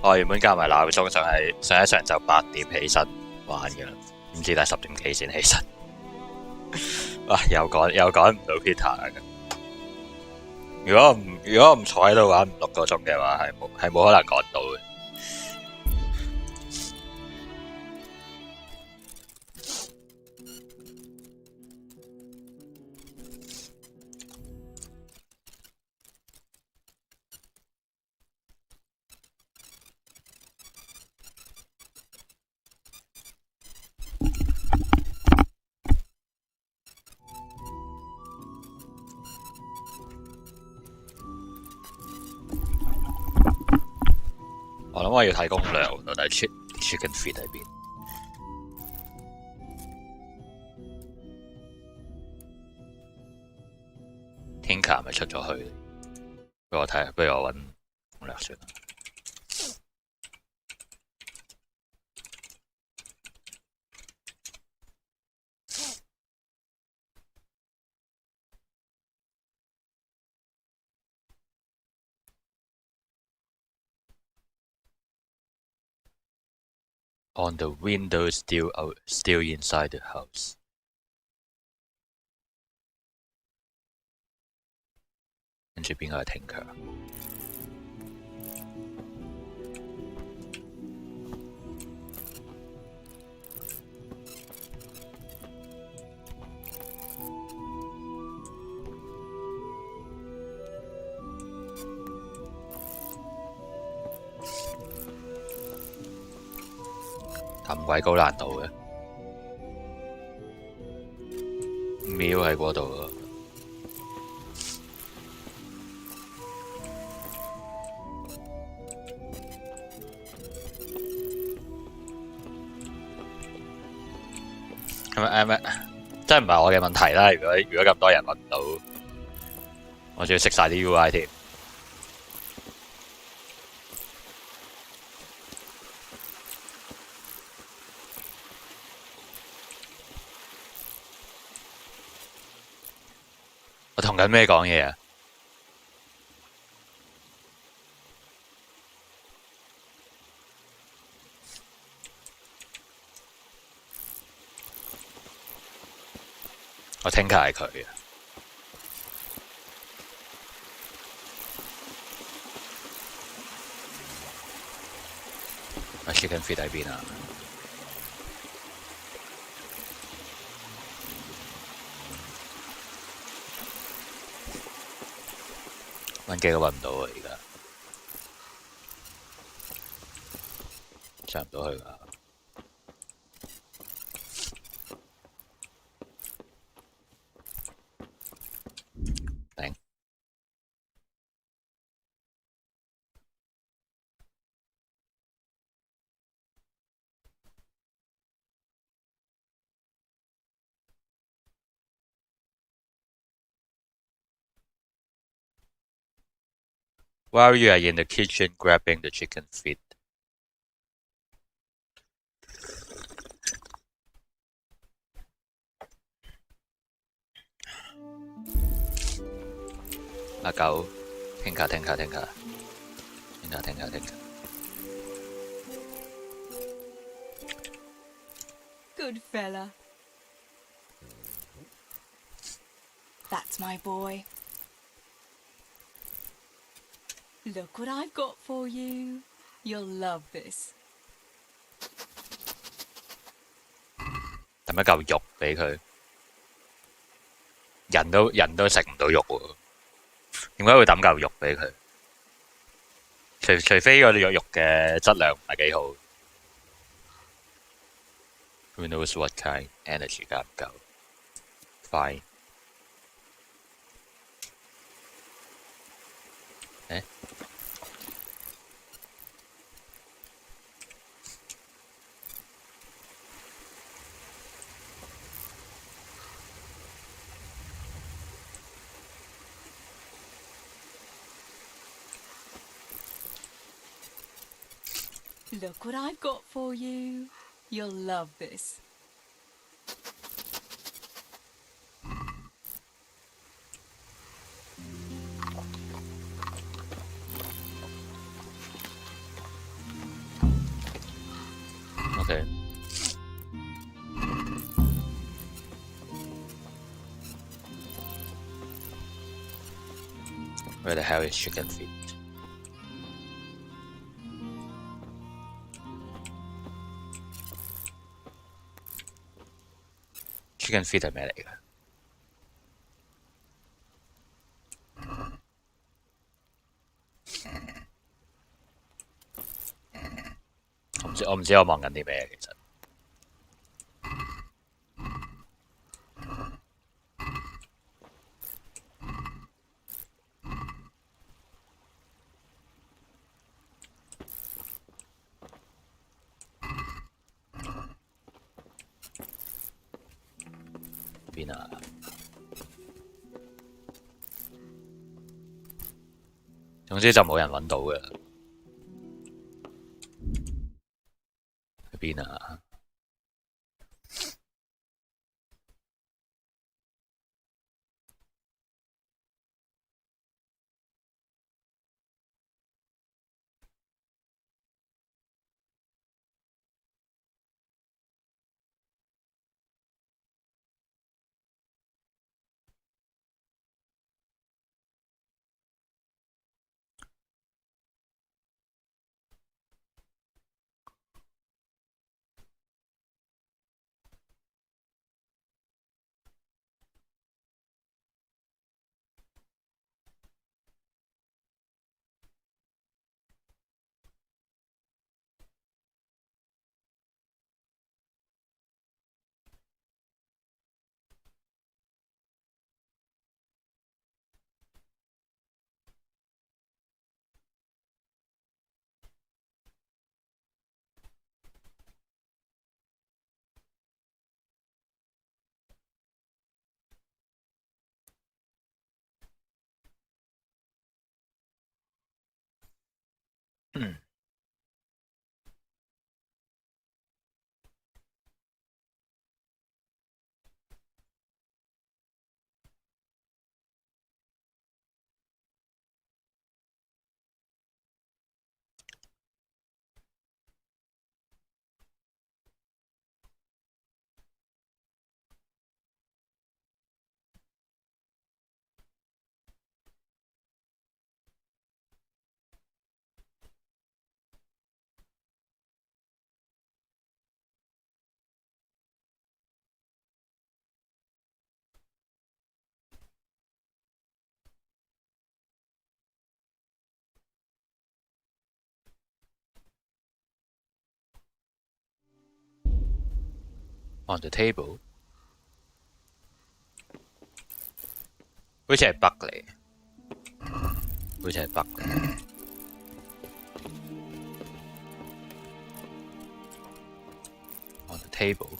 我原本校埋鬧鐘，上一上晝8點起身玩㗎啦，唔知但係10點幾先起身。哇！又趕唔到 Peter 嘅。如果我唔坐喺度玩5、6個鐘嘅話，係冇可能趕到嘅。我諗我要睇攻略，到底 chicken feed 喺邊 ？Tinker 咪出咗去？俾我睇，不如我揾攻略算啦。On the window still inside the house。跟住邊個係 Tinker？ 咁鬼高難度嘅，廟喺嗰度啊！真係唔係我嘅問題啦！如果咁多人揾唔到，我仲要識晒啲 UI 添。我同緊咩講嘢啊？我 Tinker 係佢嘅。Chicken feed 喺邊啊？揾機都揾唔到啊！而家上唔到去㗎。頂。While you are in the kitchen grabbing the chicken feed。阿狗 ，Tinker。Good fella. That's my boy. Look what I've got for you. You'll love this. 抌一嚿肉俾佢，人都食唔到肉喎，點解會抌嚿肉俾佢？除非嗰啲肉嘅質量唔係幾好。Who knows what kind? Energy 夠唔夠 ？Fine。誒？Look what I've got for you. You'll love this. Where the hell is chicken feet? Chicken feet 係咩嚟㗎？我唔知我望緊啲咩其實。邊啊？總之就冇人揾到嘅。喺邊啊？On the table， 好似係 bug 嚟，好似係 bug 嚟。On the table，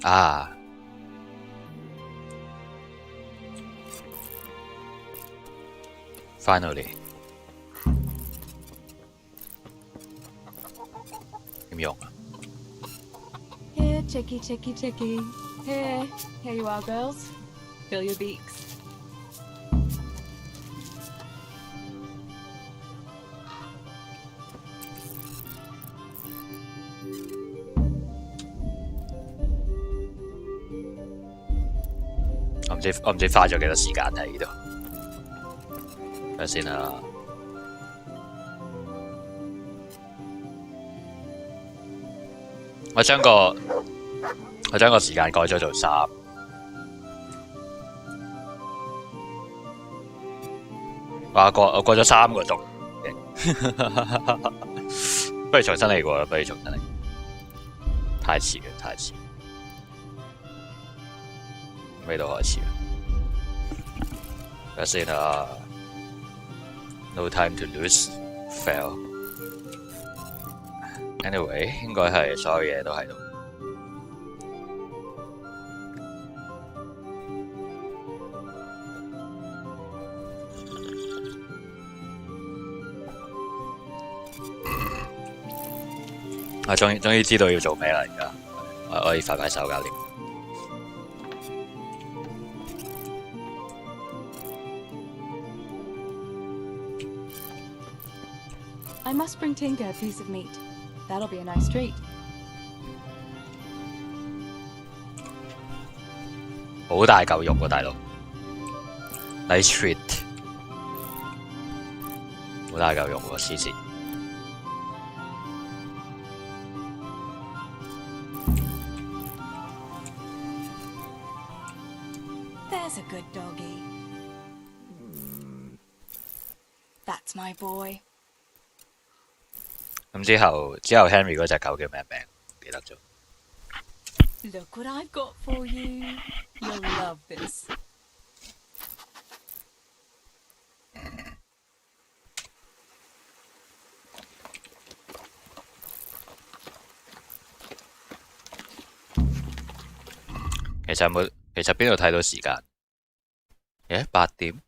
啊 ，finally。點用啊 Here, chickie, chickie, chickie. Here you are, girls. Fill your beaks. 我唔知花咗幾多時間喺呢度。睇下先啦。我將個時間改咗做3。我過咗3個鐘，不如重新嚟過啦，不如重新嚟。太遲啦，太遲。未到開始啊！睇下先啦。No time to lose. Fail. Anyway， 應該係所有嘢都喺度。我終於知道要做咩啦！而家我可以快手搞掂。I must bring Tinker a piece of meat. That'll be a nice treat. 好大嚿肉喎，大佬。Nice treat， 好大嚿肉喎，黐線。There's a good doggy. That's my boy. 咁之後 Henry 嗰隻狗叫咩名？唔記得咗。Look what I've got for you. You'll love this. 其實邊度睇到時間？8點？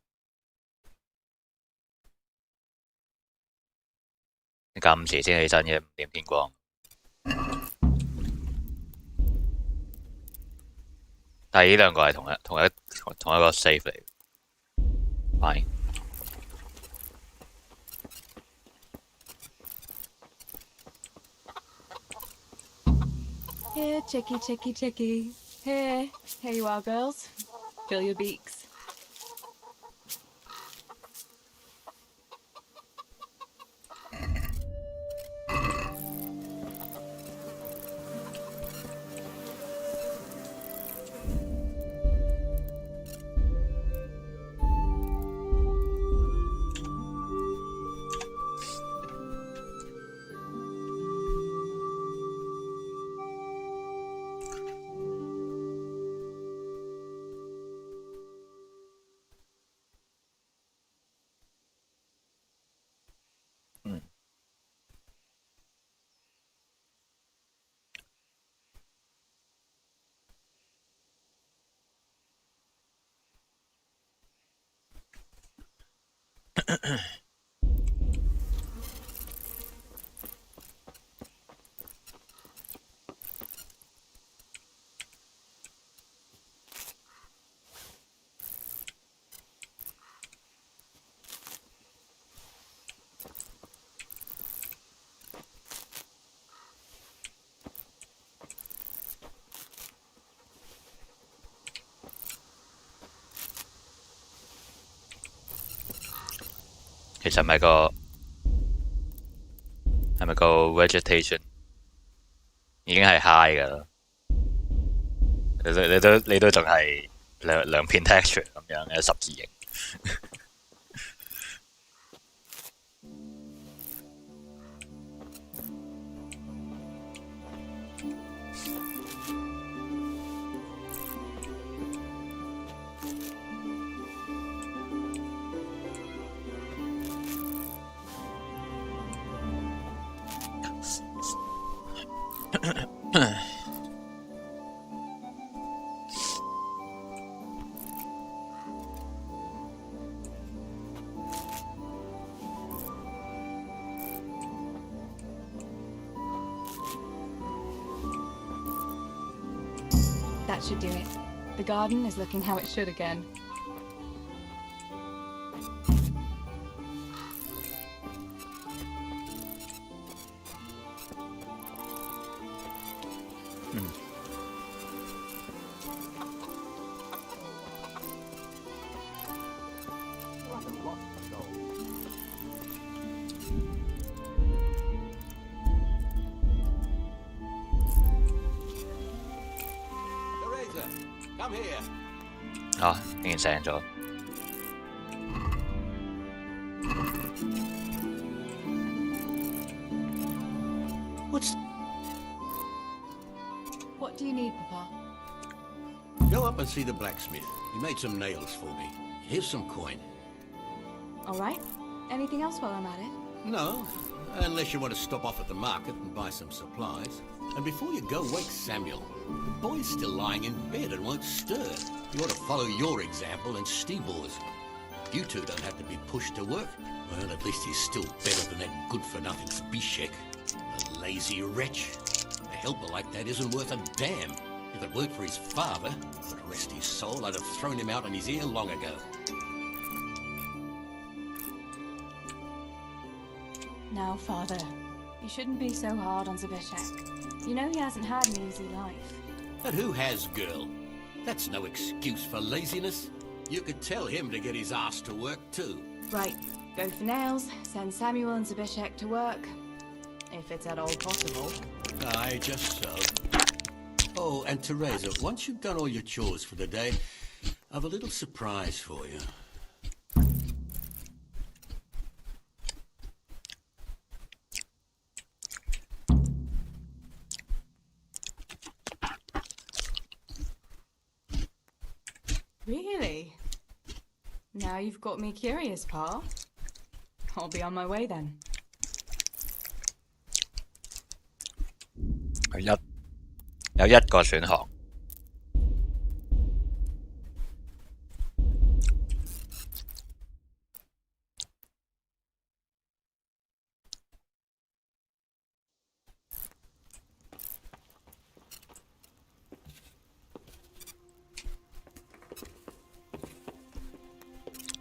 你咁遲先起身嘅，5點天光。但係呢兩個係同一個 save 嚟。Fine。Here, chickie, chickie, chickie. Here you are, girls. Fill your beaks.其實係咪個 vegetation 已經係 high 㗎啦？你都仲係兩片 texture 咁樣嘅十字形。That should do it. The garden is looking how it should again. Come here. 啊，竟然醒咗。What do you need, Papa? Go up and see the blacksmith. He made some nails for me. Here's some coin. All right. Anything else while I'm at it? No, unless you want to stop off at the market and buy some supplies. And before you go, wake Samuel. The boy's still lying in bed and won't stir. You ought to follow your example and Steebor's. You two don't have to be pushed to work. Well, at least he's still better than that good-for-nothing Spishek. A lazy wretch. A helper like that isn't worth a damn. If it weren't for his father, God rest his soul, I'd have thrown him out on his ear long ago. Now, Father, you shouldn't be so hard on Zabishek. You know he hasn't had an easy life. But who has, girl? That's no excuse for laziness. You could tell him to get his ass to work too. Right, go for nails, send Samuel and Zabishek to work. If it's at all possible. Aye, just so. Oh, and Teresa, once you've done all your chores for the day, I've a little surprise for you. Really? Now you've got me curious, Pa. I'll be on my way then. 有一個選項。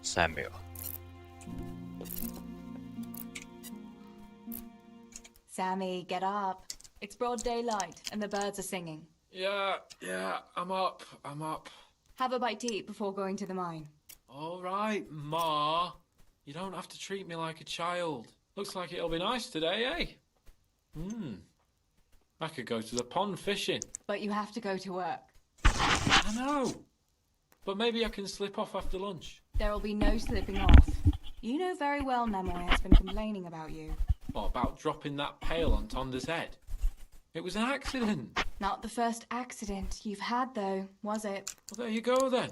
Samuel. Sammy, get up. It's broad daylight and the birds are singing. Yeah, I'm up. Have a bite to eat before going to the mine. All right, Ma. You don't have to treat me like a child. Looks like it'll be nice today, eh? I could go to the pond fishing. But you have to go to work. I know. But maybe I can slip off after lunch. There'll be no slipping off. You know very well Nemoy has been complaining about you. What about dropping that pail on Tonda's head? It was an accident. Not the first accident you've had, though, was it? Well, there you go then.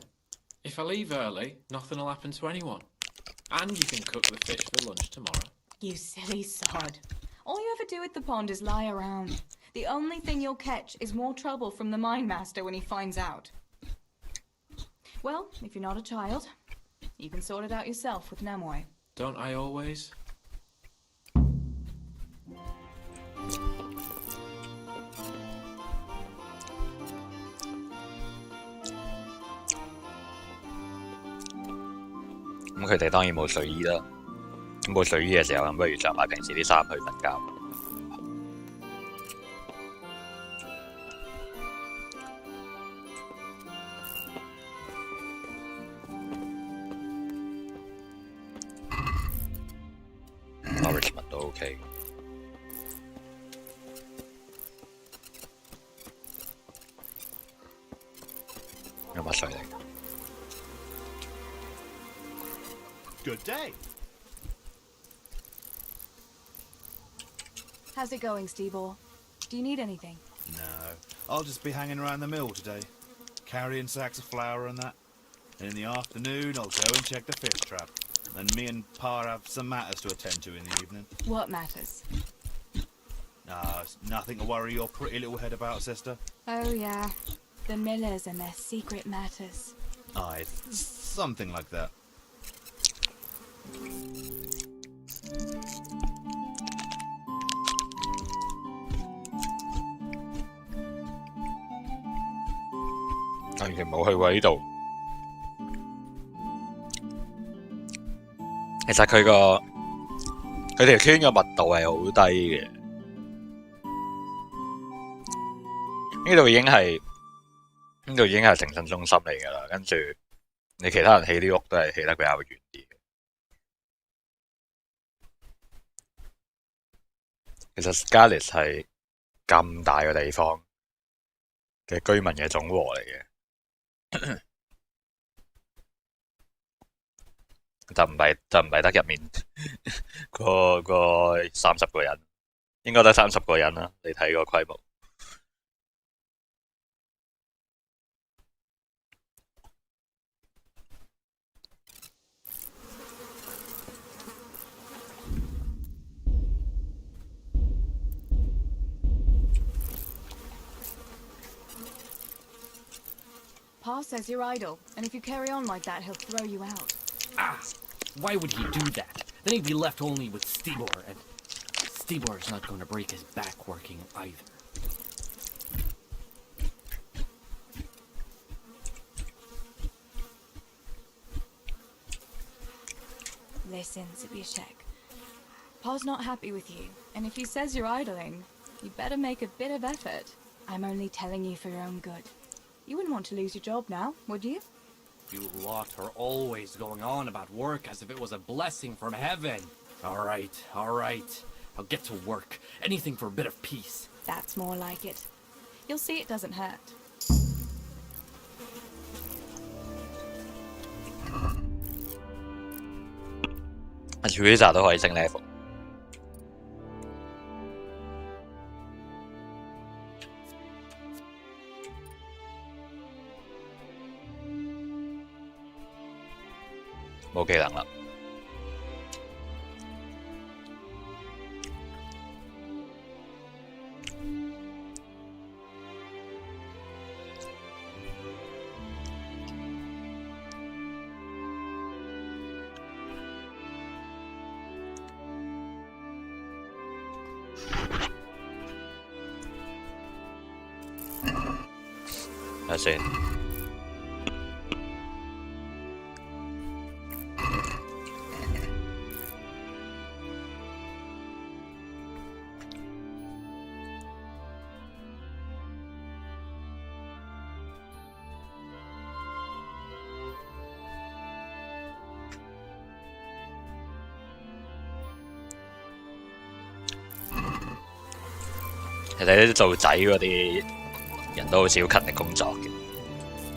If I leave early, nothing will happen to anyone. And you can cook the fish for lunch tomorrow. You silly sod. All you ever do at the pond is lie around. The only thing you'll catch is more trouble from the mine master when he finds out. Well, if you're not a child, you can sort it out yourself with Nemoy. Don't I always?咁佢哋當然冇睡衣啦。咁冇睡衣嘅時候，咁不如着埋平時啲衫去瞓覺。Nourishment 都 OK。有乜水嚟？ Good day. How's it going, Steeball? Do you need anything? No, I'll just be hanging around the mill today, carrying sacks of flour and that. And in the afternoon, I'll go and check the fish trap. And me and Pa have some matters to attend to in the evening. What matters? It's nothing to worry your pretty little head about, sister. Oh, yeah. The Millers and their secret matters. Aye, something like that.我完全冇去過呢度。其實佢條圈嘅密度係好低嘅，呢度已經係城鎮中心嚟㗎啦。跟住你其他人起啲屋都係起得比較遠啲嘅。其實 Scarlet 係咁大嘅地方嘅居民嘅總和嚟嘅。就唔係得入面個30個人，應該得30個人啦。你睇個規模。Pa says you're idle, and if you carry on like that, he'll throw you out. Why would he do that? Then he'd be left only with Stibor, and Stibor's not going to break his back working either. Listen, Zabishek. Pa's not happy with you, and if he says you're idling, you better make a bit of effort. I'm only telling you for your own good. You wouldn't want to lose your job now, would you? You lot are always going on about work as if it was a blessing from heaven. All right. I'll get to work. Anything for a bit of peace. That's more like it. You'll see it doesn't hurt. Teresa 都可以升 level。冇技能啦。睇下先。其實啲做仔嗰啲人都好少勤力工作嘅，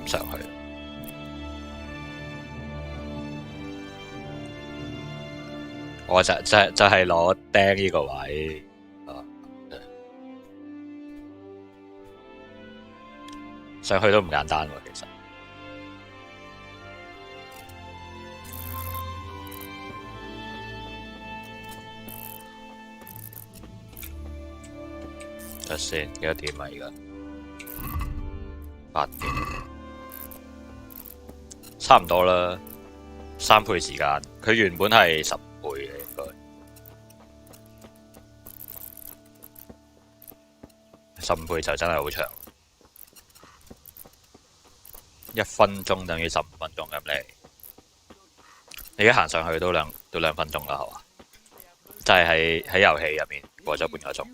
上去。我就係攞釘呢個位，上去都唔簡單喎，其實。睇下先，幾多點啊？而家8點，差唔多啦，3倍時間。佢原本係10倍嘅應該。15倍就真係好長，1分鐘等於15分鐘咁你而家行上去都兩分鐘啦，係嘛？就係喺遊戲入面過咗半個鐘。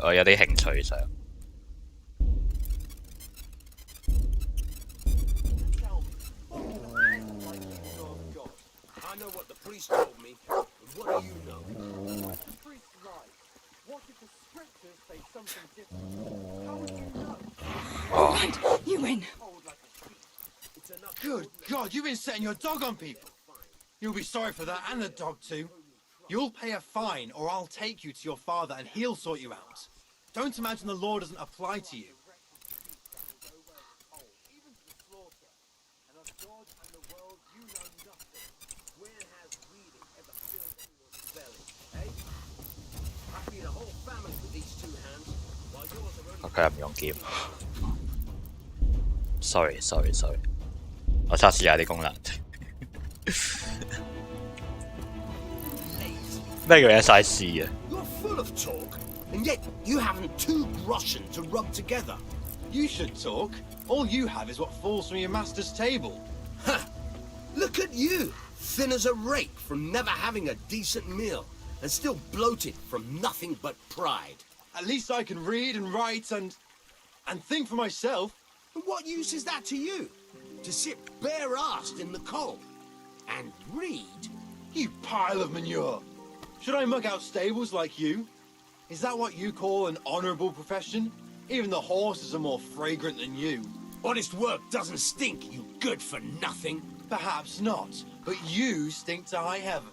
我有啲興趣想。Right, you win. Good God, you've been setting your dog on people. You'll be sorry for that, and the dog too. You'll pay a fine, or I'll take you to your father and he'll sort you out. Don't imagine the law doesn't apply to you. Okay, 唔用劍。Sorry， 我測試下啲功能。咩叫 SIC 啊 You're full of talk, and yet you haven't 2 groschen to rub together. You should talk. All you have is what falls from your master's table. Ha! Look at you, thin as a rake from never having a decent meal, and still bloated from nothing but pride. At least I can read and write and think for myself. And what use is that to you? To sit bare-assed in the cold and read? You pile of manure. Should I muck out stables like you? Is that what you call an honourable profession? Even the horses are more fragrant than you. Honest work doesn't stink, you good-for-nothing. Perhaps not, but you stink to high heaven.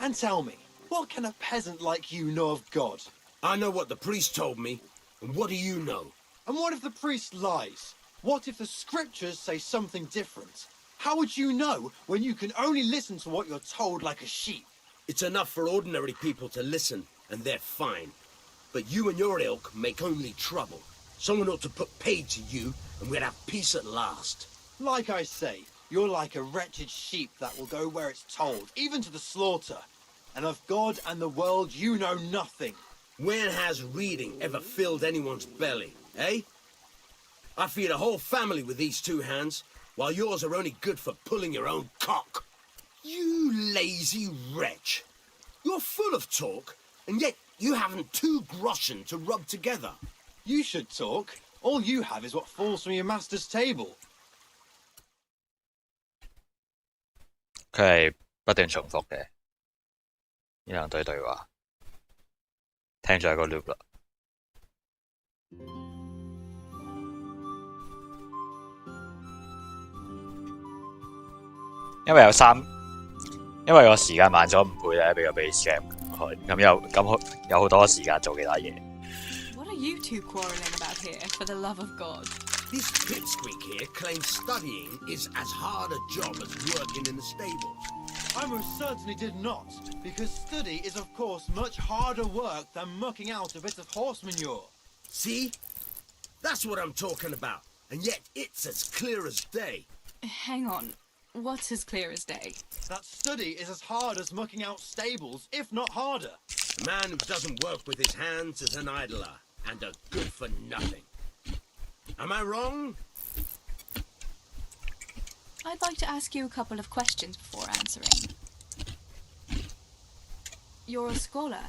And tell me, what can a peasant like you know of God? I know what the priest told me, and what do you know? And what if the priest lies? What if the scriptures say something different? How would you know when you can only listen to what you're told like a sheep? It's enough for ordinary people to listen, and they're fine. But you and your ilk make only trouble. Someone ought to put paid to you, and we'd have peace at last. Like I say, you're like a wretched sheep that will go where it's told, even to the slaughter. And of God and the world you know nothing. When has reading ever filled anyone's belly, eh? I feed a whole family with these 2 hands, while yours are only good for pulling your own cock. You lazy wretch. You're full of talk, and yet you haven't 2 groschen to rub together. You should talk. All you have is what falls from your master's table. 佢係不斷重複嘅呢兩堆對話，聽咗一個 loop 啦。因為個時間慢咗5倍咧，俾個 base camp 佢，咁有好多時間做其他嘢。What are you two quarrelling about here, for the love of God? This pipsqueak here claims studying is as hard a job as working in the stables. I most certainly did not, because study is of course much harder work than mucking out a bit of horse manure. See? That's what I'm talking about. And yet it's as clear as day. Hang on. What's as clear as day? That study is as hard as mucking out stables, if not harder. A man who doesn't work with his hands is an idler, and a good for nothing. Am I wrong? I'd like to ask you a couple of questions before answering. You're a scholar.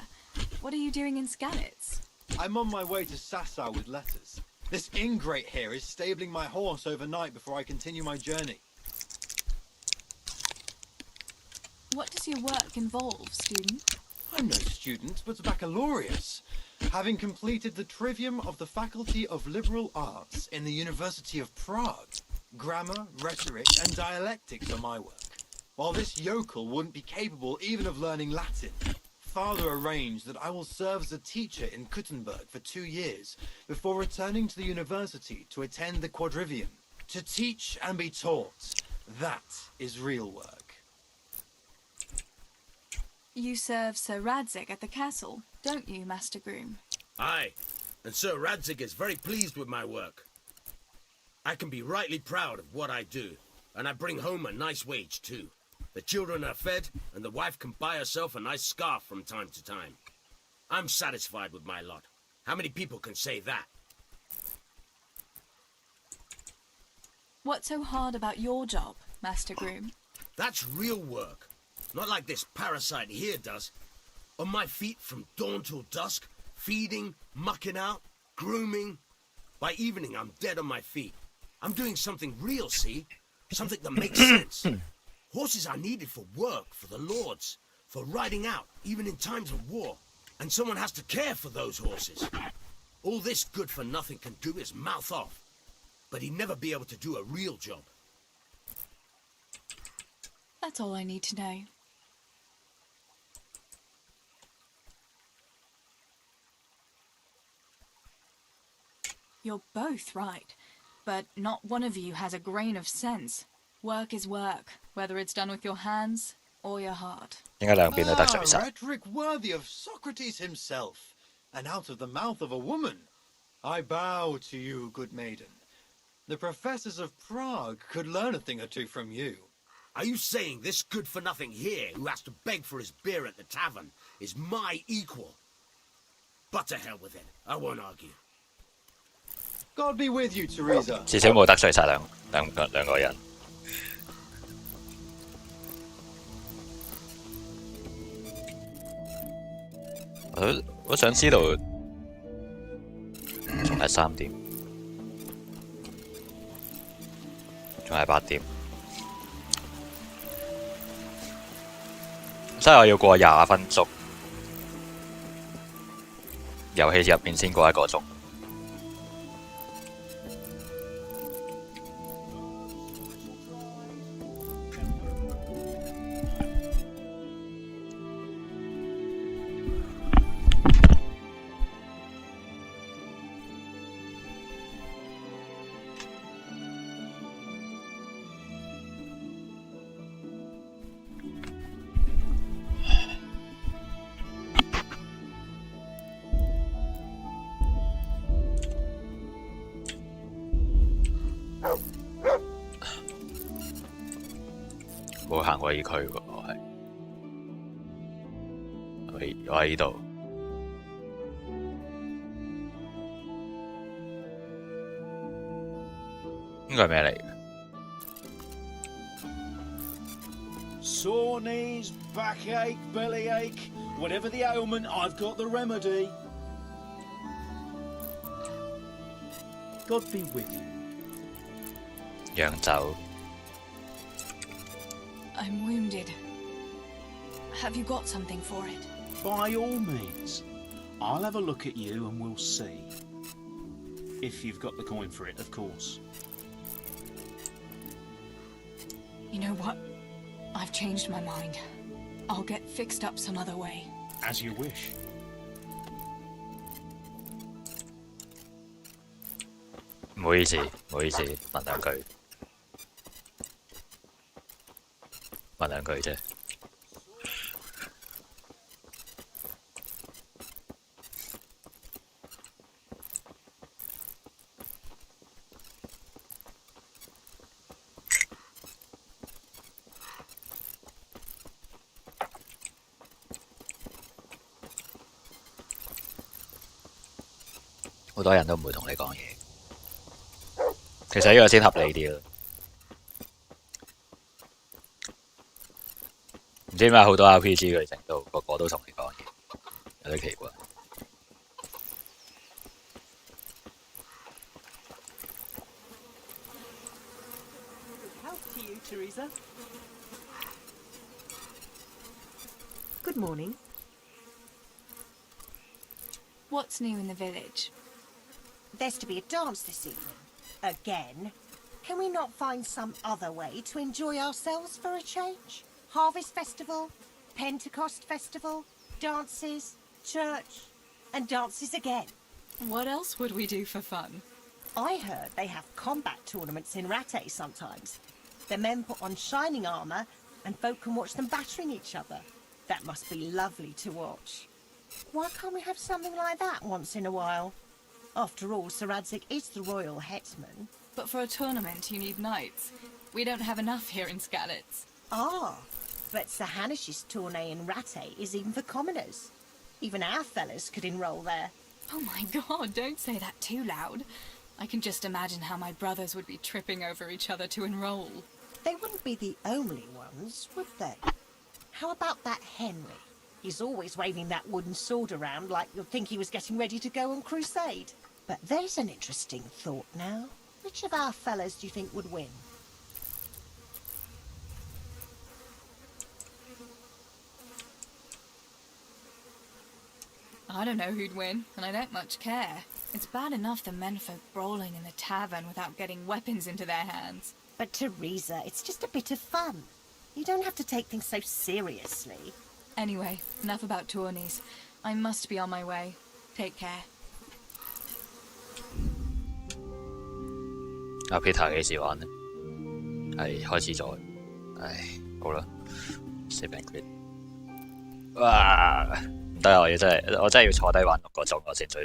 What are you doing in Skalitz? I'm on my way to Sasau with letters. This ingrate here is stabling my horse overnight before I continue my journey. What does your work involve, student? I'm no student, but a baccalaureus, having completed the trivium of the Faculty of Liberal Arts in the University of Prague. Grammar, rhetoric, and dialectics are my work, while this yokel wouldn't be capable even of learning Latin. Father arranged that I will serve as a teacher in Kuttenberg for 2 years before returning to the university to attend the quadrivium. To teach and be taught, that is real work. You serve Sir Radzig at the castle, don't you, Master Groom? Aye, and Sir Radzig is very pleased with my work. I can be rightly proud of what I do, and I bring home a nice wage too. The children are fed, and the wife can buy herself a nice scarf from time to time. I'm satisfied with my lot. How many people can say that? What's so hard about your job, Master Groom? That's real work. Not like this parasite here does. On my feet from dawn till dusk, feeding, mucking out, grooming. By evening, I'm dead on my feet. I'm doing something real, see? Something that makes sense. Horses are needed for work, for the lords, for riding out, even in times of war. And someone has to care for those horses. All this good-for-nothing can do is mouth off. But he'd never be able to do a real job. That's all I need to know. You're both right, but not one of you has a grain of sense. Work is work, whether it's done with your hands or your heart. 應該兩邊都得罪晒。 Rhetoric worthy of Socrates himself, and out of the mouth of a woman. I bow to you, good maiden. The professors of Prague could learn a thing or two from you. Are you saying this good-for-nothing here, who has to beg for his beer at the tavern, is my equal? But to hell with it. I won't argue. God be with you, Teresa. 至少冇得罪晒兩個人。我想知道，仲係3點，仲係8點，所以我要過20分鐘，遊戲入面先過1個鐘。冇行過呢區喎，我喺呢度。應該係咩嚟嘅？ Sore knees, backache, bellyache, whatever the ailment, I've got the remedy. God be with you. 釀酒 I'm wounded. Have you got something for it? By all means. I'll have a look at you and we'll see. If you've got the coin for it, of course. You know what? I've changed my mind. I'll get fixed up some other way. As you wish.唔好意思，唔好意思，問兩句，問兩句啫。好多人都唔會同你講嘢。其實呢個先合理啲咯。唔知點解好多 RPG 佢整到個個都同你講嘢，有啲奇怪。To you, Teresa. Good morning. What's new in the village? There's to be a dance this evening. Again. Can we not find some other way to enjoy ourselves for a change? Harvest Festival, Pentecost Festival, dances, church, and dances again. What else would we do for fun? I heard they have combat tournaments in Rattay sometimes. The men put on shining armour and folk can watch them battering each other. That must be lovely to watch. Why can't we have something like that once in a while? After all, Sir Radzig is the royal headsman. But for a tournament, you need knights. We don't have enough here in Skalitz. Ah, but Sir Hanish's tourney in Rattay is even for commoners. Even our fellas could enrol there. Oh my god, don't say that too loud. I can just imagine how my brothers would be tripping over each other to enroll. They wouldn't be the only ones, would they? How about that Henry? He's always waving that wooden sword around like you'd think he was getting ready to go on crusade. But there's an interesting thought now. Which of our fellas do you think would win? I don't know who'd win, and I don't much care. It's bad enough the menfolk brawling in the tavern without getting weapons into their hands. But Teresa, it's just a bit of fun. You don't have to take things so seriously. Anyway, enough about tourneys. I must be on my way. Take care. 阿 Peter 幾時玩呢？係開始咗。唉，好啦 ，save and quit。哇！唔得啊！我真係要坐低玩6個鐘，我先追到。